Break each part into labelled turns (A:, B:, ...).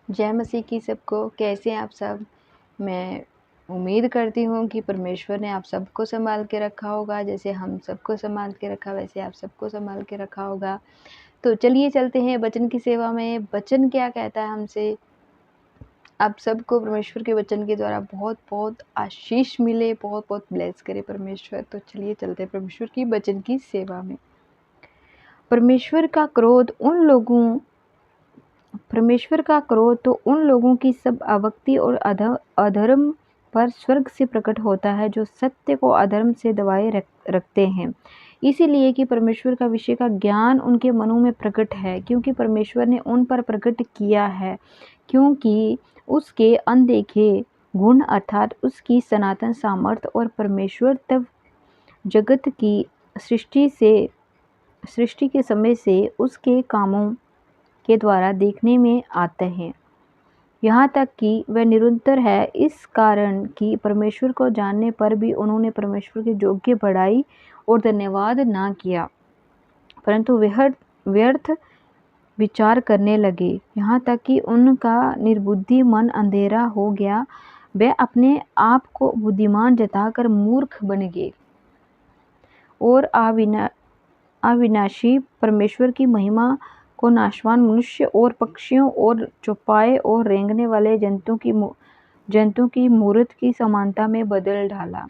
A: जय मसीह की सबको। कैसे हैं आप सब? मैं उम्मीद करती हूँ कि परमेश्वर ने आप सबको संभाल के रखा होगा। जैसे हम सबको संभाल के रखा वैसे आप सबको संभाल के रखा होगा। तो चलिए चलते हैं वचन की सेवा में। वचन क्या कहता है हमसे? आप सबको परमेश्वर के वचन के द्वारा बहुत बहुत आशीष मिले, बहुत बहुत ब्लेस करे परमेश्वर। तो चलिए चलते हैं परमेश्वर की वचन की सेवा में। परमेश्वर का क्रोध तो उन लोगों की सब अभक्ति और अधर्म पर स्वर्ग से प्रकट होता है, जो सत्य को अधर्म से दबाए रखते हैं। इसीलिए कि परमेश्वर का विषय का ज्ञान उनके मनों में प्रकट है, क्योंकि परमेश्वर ने उन पर प्रकट किया है, क्योंकि उसके अनदेखे गुण अर्थात उसकी सनातन सामर्थ्य और परमेश्वर तब जगत की सृष्टि के समय से उसके कामों के द्वारा देखने में आते हैं, यहाँ तक कि वह निरंतर है। इस कारण कि परमेश्वर को जानने पर भी उन्होंने परमेश्वर के योग्य बड़ाई और धन्यवाद ना किया, परंतु व्यर्थ विचार करने लगे, यहाँ तक कि उनका निर्बुद्धि मन अंधेरा हो गया। वे अपने आप को बुद्धिमान जताकर मूर्ख बन गए और अविनाशी परमेश्वर की महिमा को नाशवान मनुष्य और पक्षियों और चौपाए और रेंगने वाले जंतु की मूर्त की समानता में बदल डाला।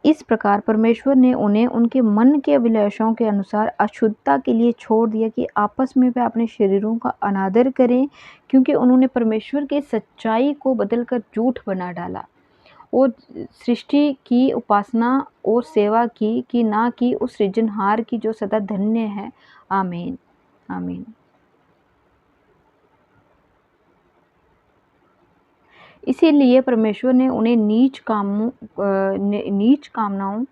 A: इस प्रकार परमेश्वर ने उन्हें उनके मन के अभिलाषाओं के अनुसार अशुद्धता के लिए छोड़ दिया कि आपस में वे अपने शरीरों का अनादर करें, क्योंकि उन्होंने परमेश्वर के सच्चाई को बदलकर झूठ बना डाला और सृष्टि की उपासना और सेवा की कि ना कि उस सृजनहार की जो सदा धन्य है। आमीन आमीन। इसीलिए परमेश्वर ने उन्हें नीच कामनाओं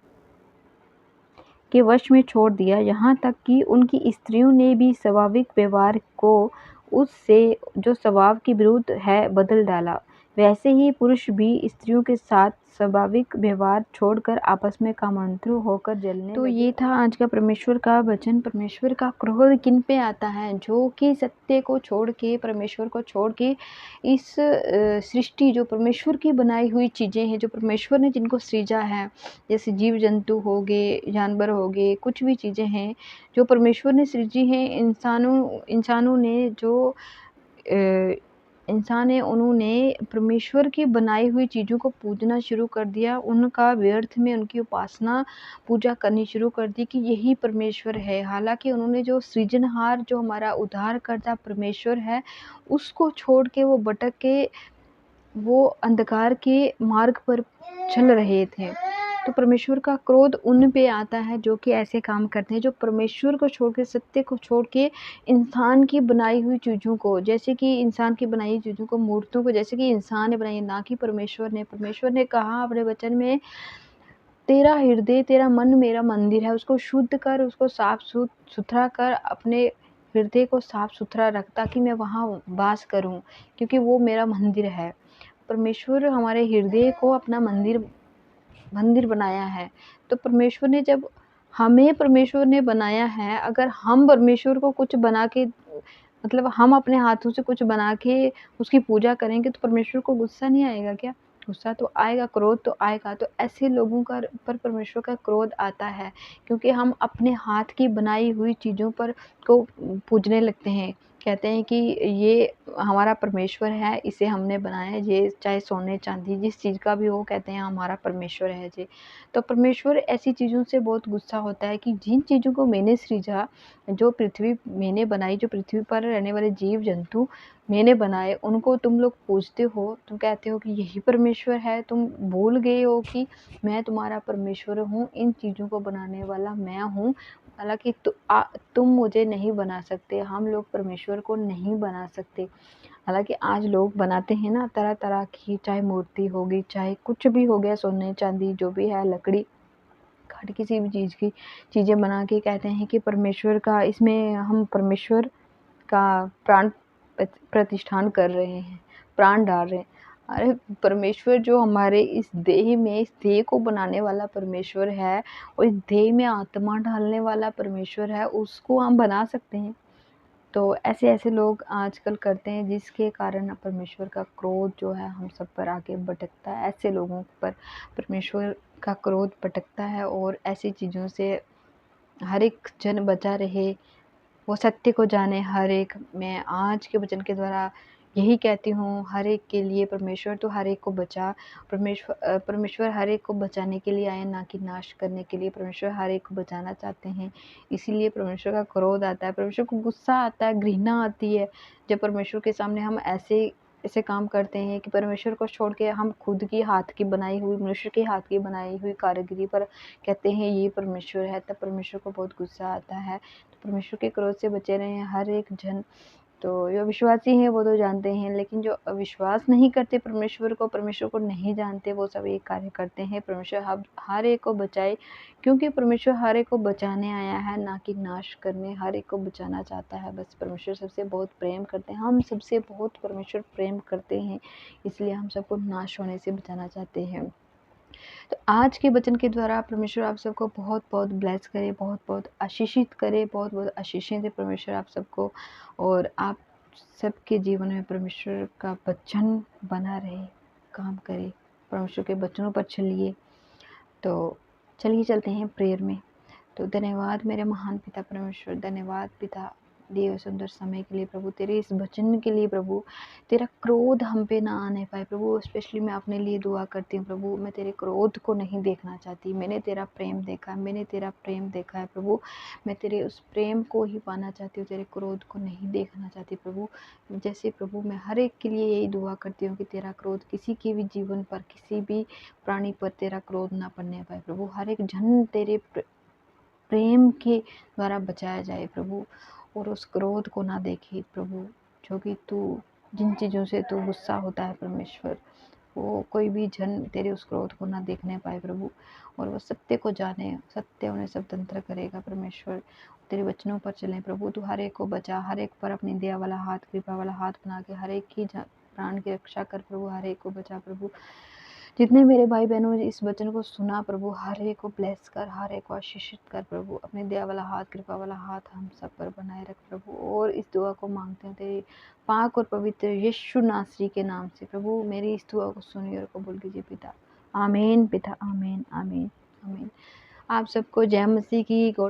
A: के वश में छोड़ दिया, यहाँ तक कि उनकी स्त्रियों ने भी स्वाभाविक व्यवहार को उससे जो स्वभाव के विरुद्ध है बदल डाला। वैसे ही पुरुष भी स्त्रियों के साथ स्वाभाविक व्यवहार छोड़कर आपस में कामांतु होकर जलने तो लगे। ये था आज का परमेश्वर का वचन। परमेश्वर का क्रोध किन पे आता है? जो कि सत्य को छोड़ के, परमेश्वर को छोड़ के इस सृष्टि जो परमेश्वर की बनाई हुई चीज़ें हैं, जो परमेश्वर ने जिनको सृजा है, जैसे जीव जंतु हो गए, जानवर हो गए, कुछ भी चीज़ें हैं जो परमेश्वर ने सृजी हैं। इंसानों ने जो इंसान है उन्होंने परमेश्वर की बनाई हुई चीज़ों को पूजना शुरू कर दिया। उनका व्यर्थ में उनकी उपासना पूजा करनी शुरू कर दी कि यही परमेश्वर है। हालांकि उन्होंने जो सृजनहार, जो हमारा उद्धारकर्ता परमेश्वर है, उसको छोड़ के वो भटक के वो अंधकार के मार्ग पर चल रहे थे। तो परमेश्वर का क्रोध उन पे आता है जो कि ऐसे काम करते हैं, जो परमेश्वर को छोड़ के, सत्य को छोड़ के इंसान की बनाई हुई चीज़ों को, जैसे कि इंसान की बनाई हुई चीज़ों को, मूर्तों को, जैसे कि इंसान ने बनाई, ना कि परमेश्वर ने कहा अपने वचन में, तेरा हृदय, तेरा मन मेरा मंदिर है, उसको शुद्ध कर, उसको साफ सुथरा कर, अपने हृदय को साफ सुथरा रख, ताकि मैं वहाँ वास करूँ, क्योंकि वो मेरा मंदिर है। परमेश्वर हमारे हृदय को अपना मंदिर बनाया है। तो परमेश्वर ने जब हमें परमेश्वर ने बनाया है, अगर हम परमेश्वर को कुछ बना के, मतलब हम अपने हाथों से कुछ बना के उसकी पूजा करेंगे, तो परमेश्वर को गुस्सा नहीं आएगा क्या? गुस्सा तो आएगा, क्रोध तो आएगा। तो ऐसे लोगों का पर परमेश्वर का क्रोध आता है, क्योंकि हम अपने हाथ की बनाई हुई चीज़ों पर को पूजने लगते हैं। कहते हैं कि ये हमारा परमेश्वर है, इसे हमने बनाया है। ये चाहे सोने चांदी जिस चीज़ का भी हो, कहते हैं हमारा परमेश्वर है जी। तो परमेश्वर ऐसी चीज़ों से बहुत गुस्सा होता है कि जिन चीज़ों को मैंने सृजा, जो पृथ्वी मैंने बनाई, जो पृथ्वी पर रहने वाले जीव जंतु मैंने बनाए, उनको तुम लोग पूजते हो, तुम कहते हो कि यही परमेश्वर है। तुम भूल गए हो कि मैं तुम्हारा परमेश्वर हूँ, इन चीज़ों को बनाने वाला मैं हूँ। हालांकि तुम मुझे नहीं बना सकते, हम लोग परमेश्वर को नहीं बना सकते। हालांकि आज लोग बनाते हैं ना तरह तरह की, चाहे मूर्ति होगी, चाहे कुछ भी हो गया, सोने चांदी जो भी है, लकड़ी काट, किसी भी चीज़ की चीज़ें बना के कहते हैं कि परमेश्वर का, इसमें हम परमेश्वर का प्राण प्रतिष्ठान कर रहे हैं, प्राण डाल रहे हैं। अरे परमेश्वर जो हमारे इस देह में, इस देह को बनाने वाला परमेश्वर है और इस देह में आत्मा डालने वाला परमेश्वर है, उसको हम बना सकते हैं? तो ऐसे-ऐसे लोग आजकल करते हैं जिसके कारण परमेश्वर का क्रोध जो है हम सब पर आके भड़कता है। ऐसे लोगों पर परमेश्वर का क्रोध भड़कता है और ऐसी चीज़ों से हर एक जन बचा रहे, वो सत्य को जाने हर एक। मैं आज के वचन के द्वारा यही कहती हूँ, हर एक के लिए परमेश्वर तो हर एक को बचा। परमेश्वर हर एक को बचाने के लिए आए, ना कि नाश करने के लिए। परमेश्वर हर एक को बचाना चाहते हैं, इसीलिए परमेश्वर का क्रोध आता है, परमेश्वर को गुस्सा आता है, घृणा आती है जब परमेश्वर के सामने हम ऐसे ऐसे काम करते हैं कि परमेश्वर को छोड़ के हम खुद की हाथ की बनाई हुई, मनुष्य के हाथ की बनाई हुई कारीगरी पर कहते हैं ये परमेश्वर है, तब परमेश्वर को बहुत गुस्सा आता है। तो परमेश्वर के क्रोध से बचे रहें हर एक जन। तो जो विश्वासी हैं वो तो जानते हैं, लेकिन जो अविश्वास नहीं करते परमेश्वर को नहीं जानते, वो सब एक कार्य करते हैं। परमेश्वर हर एक को बचाए, क्योंकि परमेश्वर हर एक को बचाने आया है, ना कि नाश करने। हर एक को बचाना चाहता है। बस परमेश्वर सबसे बहुत प्रेम करते हैं, हम सबसे बहुत परमेश्वर प्रेम करते हैं, इसलिए हम सबको नाश होने से बचाना चाहते हैं। तो आज के वचन के द्वारा परमेश्वर आप सबको बहुत बहुत ब्लेस करे, बहुत बहुत आशीषित करे, बहुत बहुत आशीषें दे परमेश्वर आप सबको, और आप सबके जीवन में परमेश्वर का वचन बना रहे, काम करे, परमेश्वर के वचनों पर चलिए। तो चलिए चलते हैं प्रेयर में। तो धन्यवाद मेरे महान पिता परमेश्वर, धन्यवाद पिता दिए हुए सुंदर समय के लिए प्रभु, तेरे इस वचन के लिए प्रभु। तेरा क्रोध हम पे ना आने पाए प्रभु। स्पेशली मैं अपने लिए दुआ करती हूँ प्रभु, मैं तेरे क्रोध को नहीं देखना चाहती। मैंने तेरा प्रेम देखा है, मैंने तेरा प्रेम देखा है प्रभु। मैं तेरे उस प्रेम को ही पाना चाहती हूँ, तेरे क्रोध को नहीं देखना चाहती प्रभु। जैसे प्रभु मैं हर एक के लिए यही दुआ करती हूँ कि तेरा क्रोध किसी के भी जीवन पर, किसी भी प्राणी पर तेरा क्रोध ना पड़ने पाए प्रभु। हर एक जन तेरे प्रेम के द्वारा बचाया जाए प्रभु, और उस क्रोध को ना देखे प्रभु, जो कि तू जिन चीज़ों से तू गुस्सा होता है परमेश्वर, वो कोई भी जन तेरे उस क्रोध को ना देखने पाए प्रभु, और वो सत्य को जाने, सत्य उन्हें स्वतंत्र करेगा परमेश्वर। तेरे वचनों पर चलें प्रभु। तू हर एक को बचा, हर एक पर अपनी दया वाला हाथ, कृपा वाला हाथ बना के हर एक की प्राण की रक्षा कर प्रभु। हर एक को बचा प्रभु। जितने मेरे भाई बहनों ने इस वचन को सुना प्रभु, हर एक को ब्लेस कर, हर एक को आशीषित कर प्रभु। अपने दया वाला हाथ, कृपा वाला हाथ हम सब पर बनाए रख प्रभु। और इस दुआ को मांगते हैं तेरे पाक और पवित्र यीशु नासरी के नाम से प्रभु। मेरी इस दुआ को सुनिए और कबूल कीजिए पिता। आमीन पिता, आमीन आमीन आमीन। आप सबको जय मसीह की। गॉड